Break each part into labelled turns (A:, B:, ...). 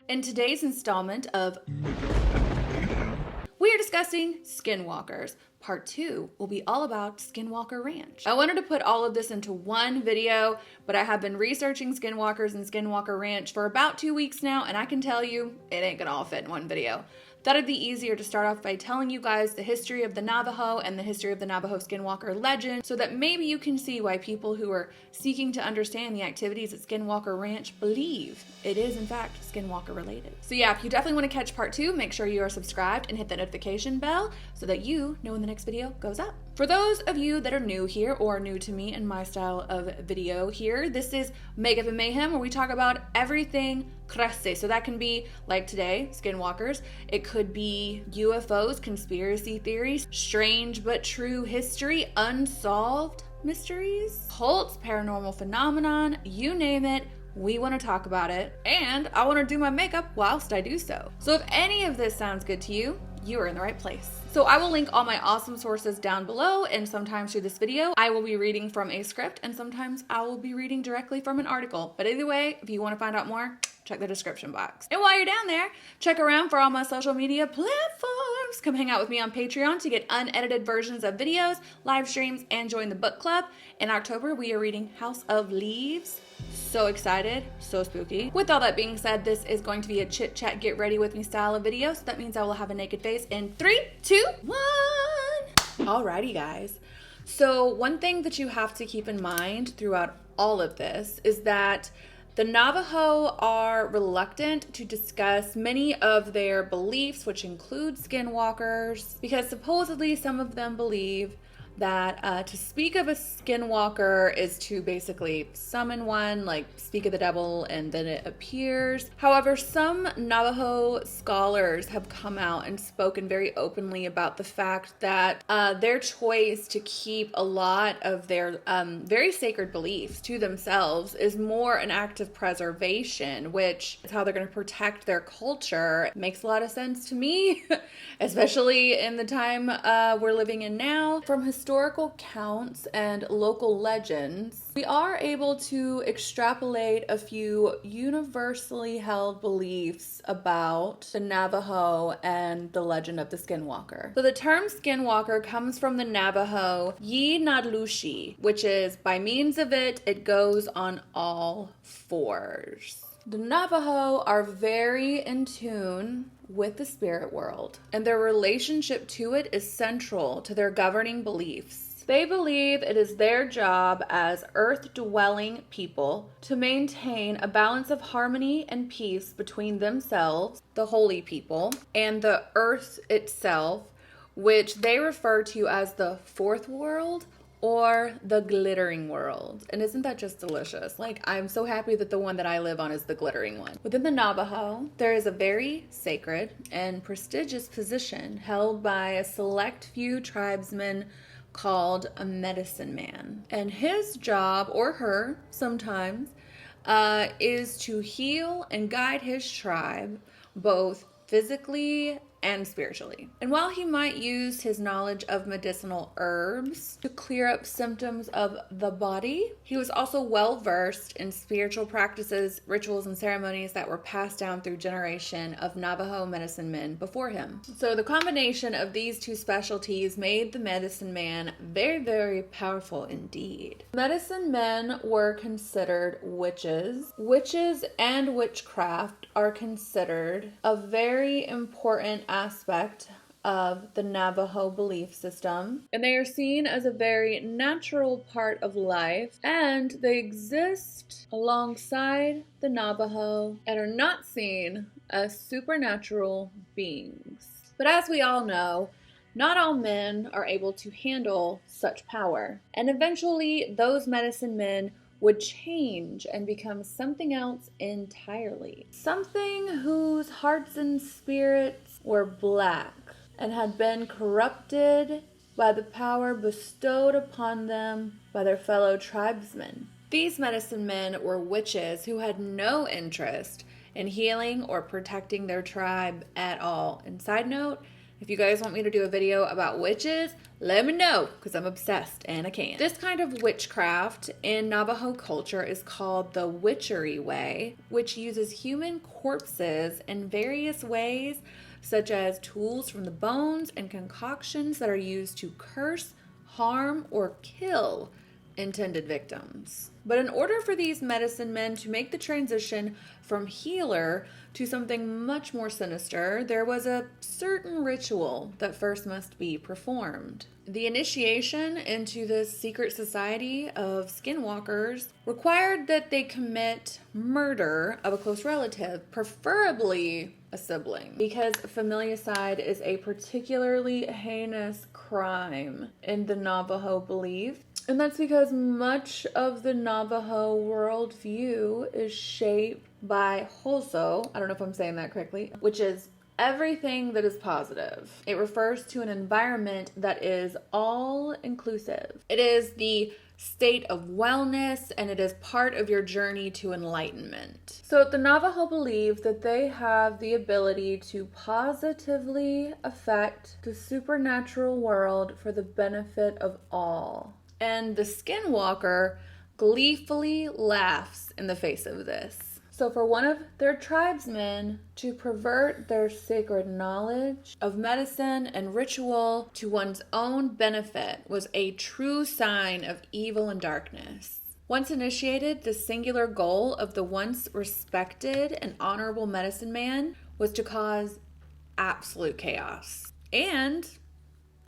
A: In today's installment of we are discussing Skinwalkers. Part 2 will be all about Skinwalker Ranch. I wanted to put all of this into one video, but I have been researching Skinwalkers and Skinwalker Ranch for about 2 weeks now, and I can tell you, it ain't gonna all fit in one video. Thought it'd be easier to start off by telling you guys the history of the Navajo and the history of the Navajo Skinwalker legend, so that maybe you can see why people who are seeking to understand the activities at Skinwalker Ranch believe it is in fact Skinwalker related. So yeah, if you definitely want to catch part 2, make sure you are subscribed and hit that notification bell so that you know when the next video goes up. For those of you that are new here or new to me and my style of video here, this is Makeup and Mayhem, where we talk about everything crese. So that can be, like today, Skinwalkers. It could be UFOs, conspiracy theories, strange but true history, unsolved mysteries, cults, paranormal phenomenon, you name it. We want to talk about it, and I want to do my makeup whilst I do so. So if any of this sounds good to you, you are in the right place. So I will link all my awesome sources down below, and sometimes through this video, I will be reading from a script, and sometimes I will be reading directly from an article. But either way, if you want to find out more, check the description box. And while you're down there, check around for all my social media platforms. Come hang out with me on Patreon to get unedited versions of videos, live streams, and join the book club. In October, we are reading House of Leaves. So excited, so spooky. With all that being said, this is going to be a chit chat, get ready with me style of video. So that means I will have a naked face in 3, 2, 1. Alrighty guys. So one thing that you have to keep in mind throughout all of this is that the Navajo are reluctant to discuss many of their beliefs, which include skinwalkers, because supposedly some of them believe that to speak of a skinwalker is to basically summon one, like speak of the devil and then it appears. However, some Navajo scholars have come out and spoken very openly about the fact that their choice to keep a lot of their very sacred beliefs to themselves is more an act of preservation, which is how they're going to protect their culture. It makes a lot of sense to me, especially in the time we're living in now. From historical counts and local legends, we are able to extrapolate a few universally held beliefs about the Navajo and the legend of the Skinwalker. So the term Skinwalker comes from the Navajo Yi Nadlushi, which is by means of it, it goes on all fours. The Navajo are very in tune with the spirit world, and their relationship to it is central to their governing beliefs. They believe it is their job as earth-dwelling people to maintain a balance of harmony and peace between themselves, the holy people, and the earth itself, which they refer to as the fourth world or the glittering world. And isn't that just delicious? Like, I'm so happy that the one that I live on is the glittering one. Within the Navajo, there is a very sacred and prestigious position held by a select few tribesmen called a medicine man. And his job, or her sometimes, is to heal and guide his tribe both physically and spiritually. And while he might use his knowledge of medicinal herbs to clear up symptoms of the body, he was also well versed in spiritual practices, rituals, and ceremonies that were passed down through generation of Navajo medicine men before him. So the combination of these two specialties made the medicine man very, very powerful indeed. Medicine men were considered witches. Witches and witchcraft are considered a very important aspect of the Navajo belief system, and they are seen as a very natural part of life, and they exist alongside the Navajo and are not seen as supernatural beings. But as we all know, not all men are able to handle such power, and eventually those medicine men would change and become something else entirely. Something whose hearts and spirits were black and had been corrupted by the power bestowed upon them by their fellow tribesmen. These medicine men were witches who had no interest in healing or protecting their tribe at all. And side note, If you guys want me to do a video about witches, let me know, because I'm obsessed and I can. This kind of witchcraft in Navajo culture is called the witchery way, which uses human corpses in various ways, such as tools from the bones and concoctions that are used to curse, harm, or kill intended victims. But in order for these medicine men to make the transition from healer to something much more sinister, there was a certain ritual that first must be performed. The initiation into this secret society of skinwalkers required that they commit murder of a close relative, preferably a sibling, because familicide is a particularly heinous crime in the Navajo belief. And that's because much of the Navajo worldview is shaped by Hoso, I don't know if I'm saying that correctly, which is everything that is positive. It refers to an environment that is all-inclusive. It is the state of wellness, and it is part of your journey to enlightenment. So the Navajo believe that they have the ability to positively affect the supernatural world for the benefit of all. And the Skinwalker gleefully laughs in the face of this. So for one of their tribesmen to pervert their sacred knowledge of medicine and ritual to one's own benefit was a true sign of evil and darkness. Once initiated, the singular goal of the once respected and honorable medicine man was to cause absolute chaos, and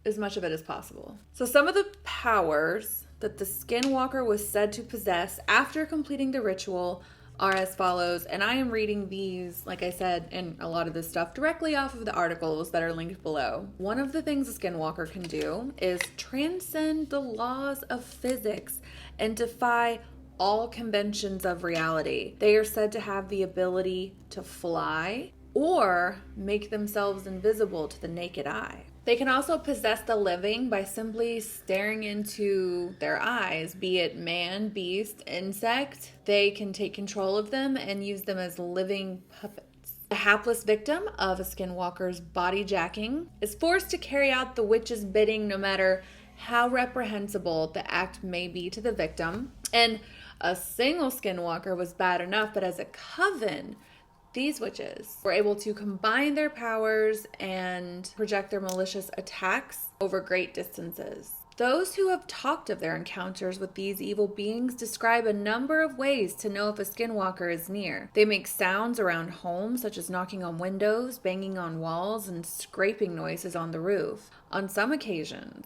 A: as much of it as possible. So some of the powers that the Skinwalker was said to possess after completing the ritual are as follows, and I am reading these, like I said, and a lot of this stuff directly off of the articles that are linked below. One of the things a Skinwalker can do is transcend the laws of physics and defy all conventions of reality. They are said to have the ability to fly or make themselves invisible to the naked eye. They can also possess the living by simply staring into their eyes, be it man, beast, insect. They can take control of them and use them as living puppets. The hapless victim of a Skinwalker's body jacking is forced to carry out the witch's bidding no matter how reprehensible the act may be to the victim. And a single Skinwalker was bad enough, but as a coven, these witches were able to combine their powers and project their malicious attacks over great distances. Those who have talked of their encounters with these evil beings describe a number of ways to know if a Skinwalker is near. They make sounds around homes, such as knocking on windows, banging on walls, and scraping noises on the roof. On some occasions,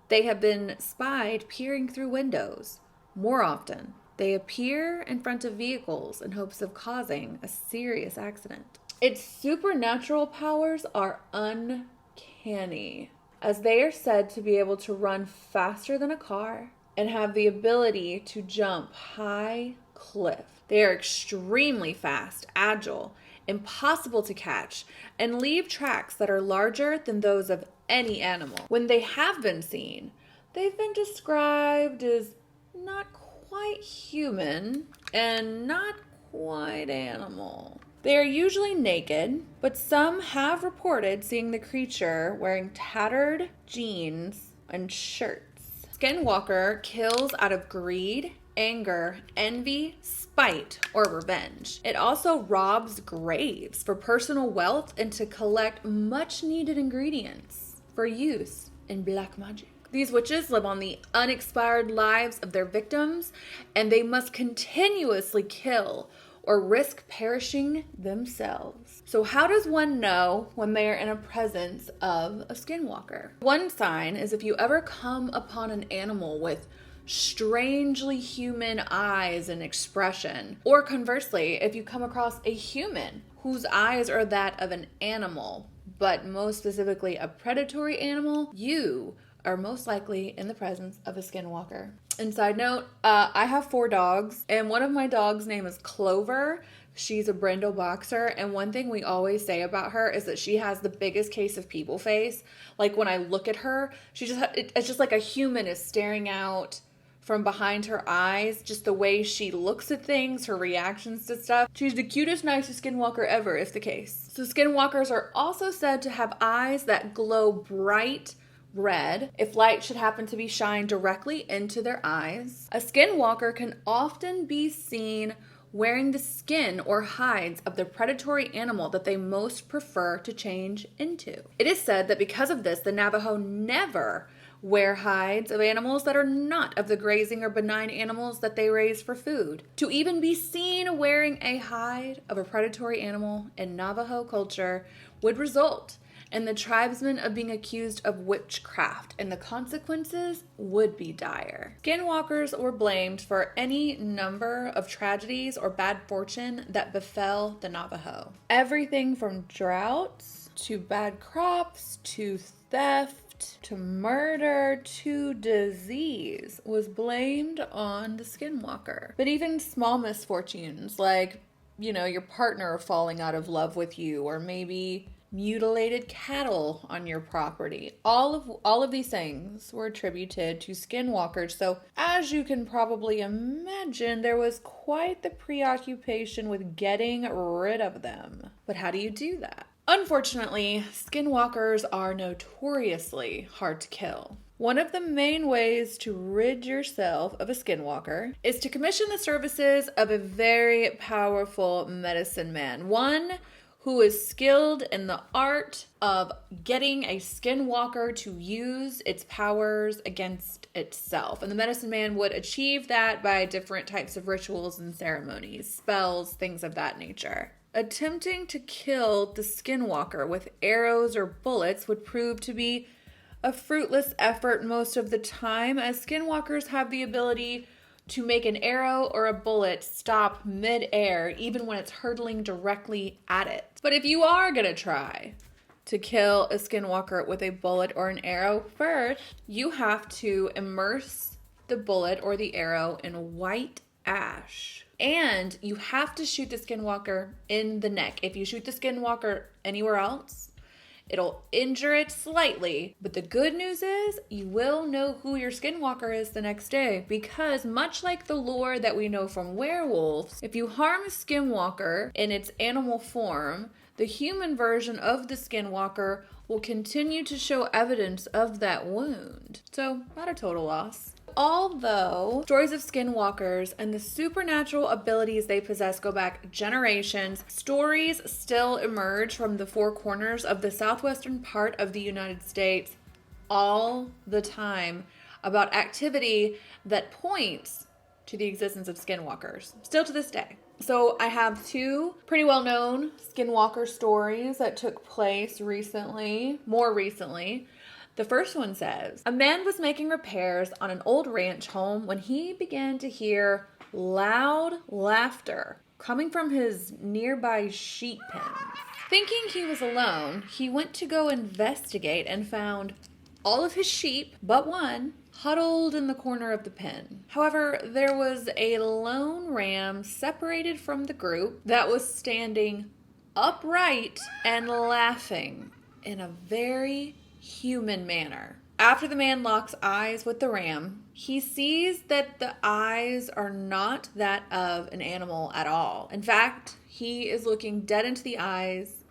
A: they have been spied peering through windows. More often, they appear in front of vehicles in hopes of causing a serious accident. Its supernatural powers are uncanny, as they are said to be able to run faster than a car and have the ability to jump high cliff. They are extremely fast, agile, impossible to catch, and leave tracks that are larger than those of any animal. When they have been seen, they've been described as not quite human and not quite animal. They are usually naked, but some have reported seeing the creature wearing tattered jeans and shirts. Skinwalker kills out of greed, anger, envy, spite, or revenge. It also robs graves for personal wealth and to collect much needed ingredients for use in black magic. These witches live on the unexpired lives of their victims, and they must continuously kill or risk perishing themselves. So how does one know when they are in a presence of a Skinwalker? One sign is if you ever come upon an animal with strangely human eyes and expression, or conversely, if you come across a human whose eyes are that of an animal, but most specifically a predatory animal, you are most likely in the presence of a Skinwalker. And side note, I have 4 dogs, and one of my dogs' name is Clover. She's a brindle boxer, and one thing we always say about her is that she has the biggest case of people face. Like when I look at her, it's just like a human is staring out from behind her eyes, just the way she looks at things, her reactions to stuff. She's the cutest, nicest skinwalker ever, if the case. So skinwalkers are also said to have eyes that glow bright red if light should happen to be shined directly into their eyes. A skinwalker can often be seen wearing the skin or hides of the predatory animal that they most prefer to change into. It is said that because of this, the Navajo never wear hides of animals that are not of the grazing or benign animals that they raise for food. To even be seen wearing a hide of a predatory animal in Navajo culture would result in the tribesmen of being accused of witchcraft, and the consequences would be dire. Skinwalkers were blamed for any number of tragedies or bad fortune that befell the Navajo. Everything from droughts to bad crops to theft to murder to disease was blamed on the skinwalker. But even small misfortunes like, your partner falling out of love with you, or maybe mutilated cattle on your property. All of these things were attributed to skinwalkers. So as you can probably imagine, there was quite the preoccupation with getting rid of them. But how do you do that? Unfortunately, skinwalkers are notoriously hard to kill. One of the main ways to rid yourself of a skinwalker is to commission the services of a very powerful medicine man. One who is skilled in the art of getting a skinwalker to use its powers against itself. And the medicine man would achieve that by different types of rituals and ceremonies, spells, things of that nature. Attempting to kill the skinwalker with arrows or bullets would prove to be a fruitless effort most of the time, as skinwalkers have the ability to make an arrow or a bullet stop mid-air even when it's hurtling directly at it. But if you are going to try to kill a skinwalker with a bullet or an arrow, first you have to immerse the bullet or the arrow in white ash. And you have to shoot the skinwalker in the neck. If you shoot the skinwalker anywhere else, it'll injure it slightly. But the good news is you will know who your skinwalker is the next day, because much like the lore that we know from werewolves, if you harm a skinwalker in its animal form, the human version of the skinwalker will continue to show evidence of that wound. So, not a total loss. Although stories of skinwalkers and the supernatural abilities they possess go back generations, stories still emerge from the four corners of the southwestern part of the United States all the time about activity that points to the existence of skinwalkers, still to this day. So I have two pretty well-known skinwalker stories that took place more recently. The first one says, a man was making repairs on an old ranch home when he began to hear loud laughter coming from his nearby sheep pens. Thinking he was alone, he went to go investigate and found all of his sheep, but one, huddled in the corner of the pen. However, there was a lone ram separated from the group that was standing upright and laughing in a very human manner. After the man locks eyes with the ram, he sees that the eyes are not that of an animal at all. In fact, he is looking dead into the eyes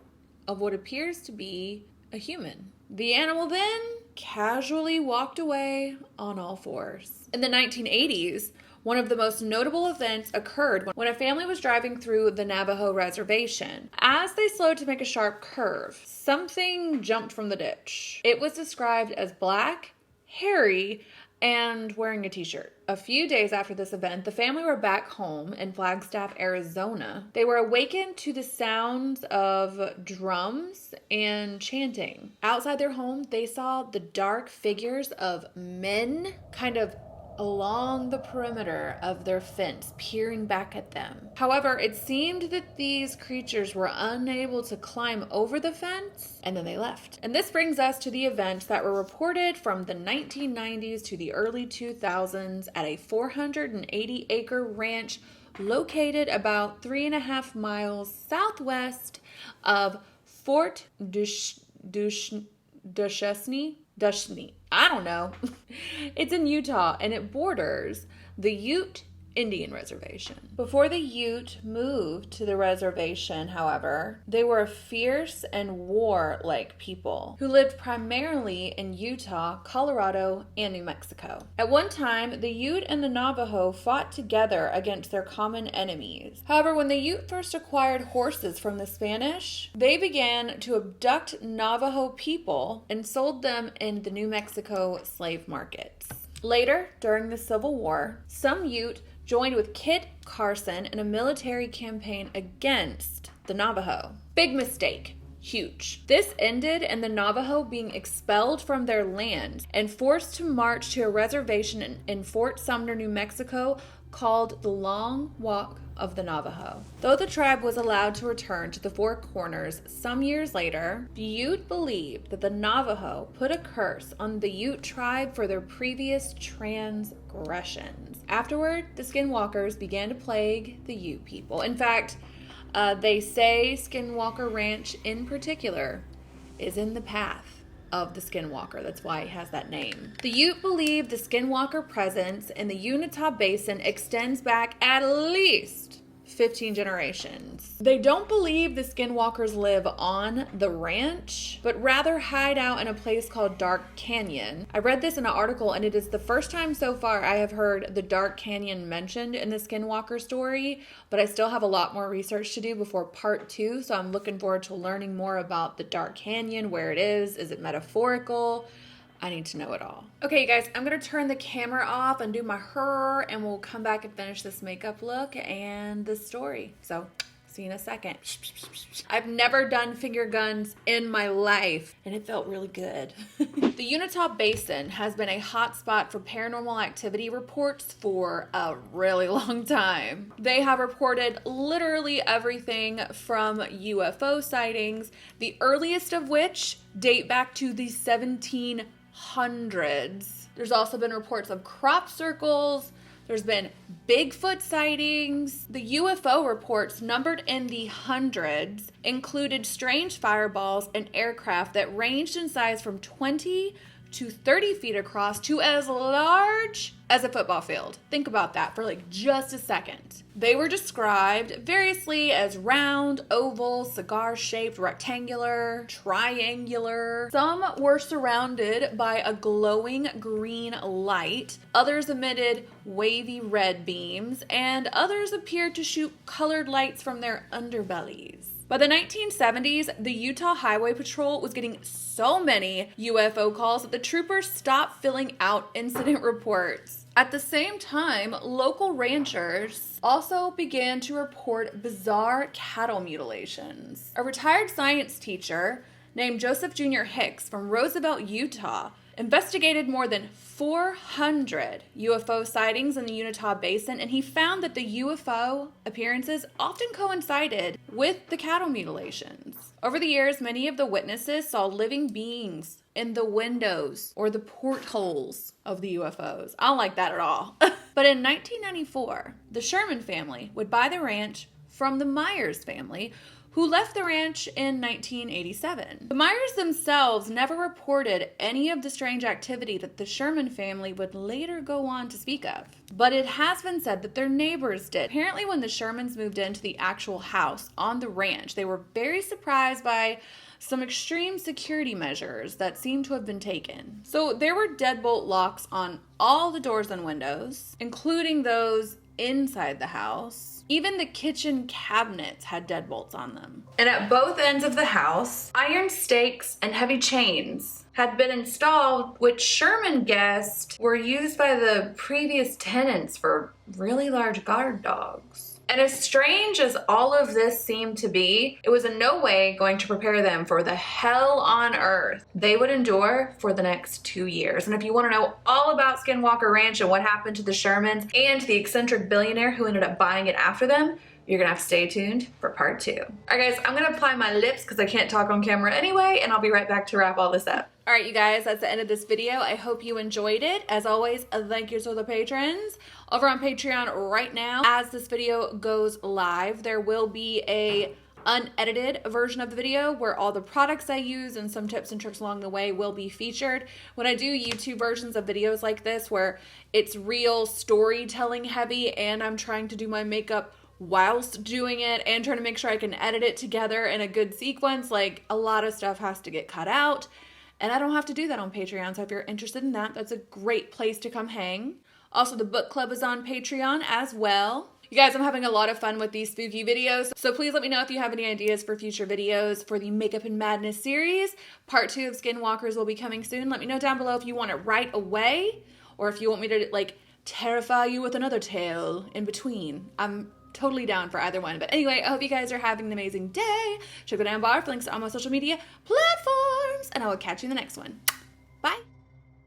A: of what appears to be a human. The animal then casually walked away on all fours. In the 1980s, one of the most notable events occurred when a family was driving through the Navajo reservation. As they slowed to make a sharp curve, something jumped from the ditch. It was described as black, hairy, and wearing a t-shirt. A few days after this event, the family were back home in Flagstaff, Arizona. They were awakened to the sounds of drums and chanting. Outside their home, they saw the dark figures of men kind of along the perimeter of their fence, peering back at them. However, it seemed that these creatures were unable to climb over the fence, and then they left. And this brings us to the events that were reported from the 1990s to the early 2000s at a 480-acre ranch located about 3.5 miles southwest of Fort Duchesne, Dushni. I don't know. It's in Utah, and it borders the Ute Indian Reservation. Before the Ute moved to the reservation, however, they were a fierce and warlike people who lived primarily in Utah, Colorado, and New Mexico. At one time, the Ute and the Navajo fought together against their common enemies. However, when the Ute first acquired horses from the Spanish, they began to abduct Navajo people and sold them in the New Mexico slave markets. Later, during the Civil War, some Ute joined with Kit Carson in a military campaign against the Navajo. Big mistake. Huge. This ended in the Navajo being expelled from their land and forced to march to a reservation in Fort Sumner, New Mexico, called the Long Walk of the Navajo. Though the tribe was allowed to return to the Four Corners some years later, the Ute believed that the Navajo put a curse on the Ute tribe for their previous transgressions. Afterward, the Skinwalkers began to plague the Ute people. In fact, they say Skinwalker Ranch in particular is in the path of the Skinwalker. That's why it has that name. The Ute believe the Skinwalker presence in the Uinta Basin extends back at least 15 generations. They don't believe the Skinwalkers live on the ranch, but rather hide out in a place called Dark Canyon. I read this in an article, and it is the first time so far I have heard the Dark Canyon mentioned in the Skinwalker story, but I still have a lot more research to do before part 2, so I'm looking forward to learning more about the Dark Canyon, where it is it metaphorical? I need to know it all. Okay, you guys, I'm gonna turn the camera off and do my hair, and we'll come back and finish this makeup look and the story. So, see you in a second. I've never done finger guns in my life, and it felt really good. The Uinta Basin has been a hotspot for paranormal activity reports for a really long time. They have reported literally everything from UFO sightings, the earliest of which date back to the 1700s. There's also been reports of crop circles. There's been Bigfoot sightings. The UFO reports, numbered in the hundreds, included strange fireballs and aircraft that ranged in size from 20 to 30 feet across to as large as a football field. Think about that for like just a second. They were described variously as round, oval, cigar-shaped, rectangular, triangular. Some were surrounded by a glowing green light. Others emitted wavy red beams, and others appeared to shoot colored lights from their underbellies. By the 1970s, the Utah Highway Patrol was getting so many UFO calls that the troopers stopped filling out incident reports. At the same time, local ranchers also began to report bizarre cattle mutilations. A retired science teacher named Joseph Jr. Hicks from Roosevelt, Utah, investigated more than 400 UFO sightings in the Uinta Basin, and he found that the UFO appearances often coincided with the cattle mutilations. Over the years, many of the witnesses saw living beings in the windows or the portholes of the UFOs. I don't like that at all. But in 1994, the Sherman family would buy the ranch from the Myers family, who left the ranch in 1987. The Myers themselves never reported any of the strange activity that the Sherman family would later go on to speak of. But it has been said that their neighbors did. Apparently, when the Shermans moved into the actual house on the ranch, they were very surprised by some extreme security measures that seem to have been taken. So there were deadbolt locks on all the doors and windows, including those inside the house. Even the kitchen cabinets had deadbolts on them. And at both ends of the house, iron stakes and heavy chains had been installed, which Sherman guessed were used by the previous tenants for really large guard dogs. And as strange as all of this seemed to be, it was in no way going to prepare them for the hell on earth they would endure for the next 2 years. And if you want to know all about Skinwalker Ranch and what happened to the Shermans and the eccentric billionaire who ended up buying it after them, you're gonna have to stay tuned for part 2. All right, guys, I'm gonna apply my lips because I can't talk on camera anyway, and I'll be right back to wrap all this up. All right, you guys, that's the end of this video. I hope you enjoyed it. As always, thank you to the patrons. Over on Patreon right now, as this video goes live, there will be a unedited version of the video where all the products I use and some tips and tricks along the way will be featured. When I do YouTube versions of videos like this where it's real storytelling heavy and I'm trying to do my makeup whilst doing it and trying to make sure I can edit it together in a good sequence, like a lot of stuff has to get cut out. And I don't have to do that on Patreon, so if you're interested in that, that's a great place to come hang. Also, the book club is on Patreon as well. You guys, I'm having a lot of fun with these spooky videos, so please let me know if you have any ideas for future videos for the Makeup and Madness series. Part 2 of Skinwalkers will be coming soon. Let me know down below if you want it right away, or if you want me to, like, terrify you with another tale in between. I'm totally down for either one. But anyway, I hope you guys are having an amazing day. Check the down bar for links to all my social media platforms, and I will catch you in the next one. Bye!